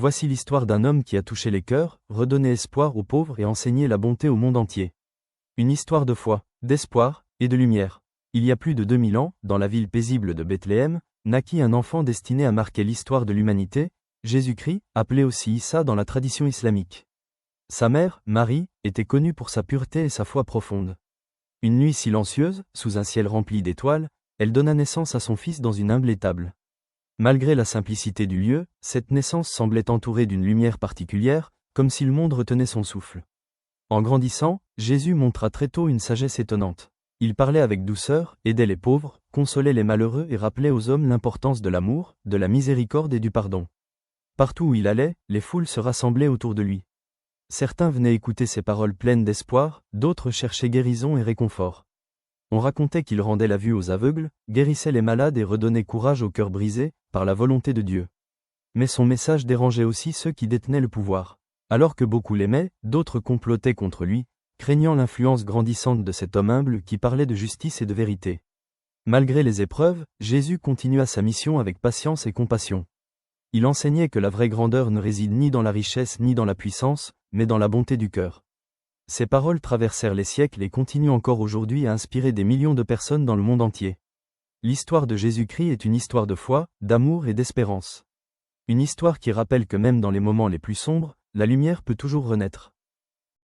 Voici l'histoire d'un homme qui a touché les cœurs, redonné espoir aux pauvres et enseigné la bonté au monde entier. Une histoire de foi, d'espoir et de lumière. Il y a plus de 2000 ans, dans la ville paisible de Bethléem, naquit un enfant destiné à marquer l'histoire de l'humanité, Jésus-Christ, appelé aussi Issa dans la tradition islamique. Sa mère, Marie, était connue pour sa pureté et sa foi profonde. Une nuit silencieuse, sous un ciel rempli d'étoiles, elle donna naissance à son fils dans une humble étable. Malgré la simplicité du lieu, cette naissance semblait entourée d'une lumière particulière, comme si le monde retenait son souffle. En grandissant, Jésus montra très tôt une sagesse étonnante. Il parlait avec douceur, aidait les pauvres, consolait les malheureux et rappelait aux hommes l'importance de l'amour, de la miséricorde et du pardon. Partout où il allait, les foules se rassemblaient autour de lui. Certains venaient écouter ses paroles pleines d'espoir, d'autres cherchaient guérison et réconfort. On racontait qu'il rendait la vue aux aveugles, guérissait les malades et redonnait courage aux cœurs brisés, par la volonté de Dieu. Mais son message dérangeait aussi ceux qui détenaient le pouvoir. Alors que beaucoup l'aimaient, d'autres complotaient contre lui, craignant l'influence grandissante de cet homme humble qui parlait de justice et de vérité. Malgré les épreuves, Jésus continua sa mission avec patience et compassion. Il enseignait que la vraie grandeur ne réside ni dans la richesse ni dans la puissance, mais dans la bonté du cœur. Ces paroles traversèrent les siècles et continuent encore aujourd'hui à inspirer des millions de personnes dans le monde entier. L'histoire de Jésus-Christ est une histoire de foi, d'amour et d'espérance. Une histoire qui rappelle que même dans les moments les plus sombres, la lumière peut toujours renaître.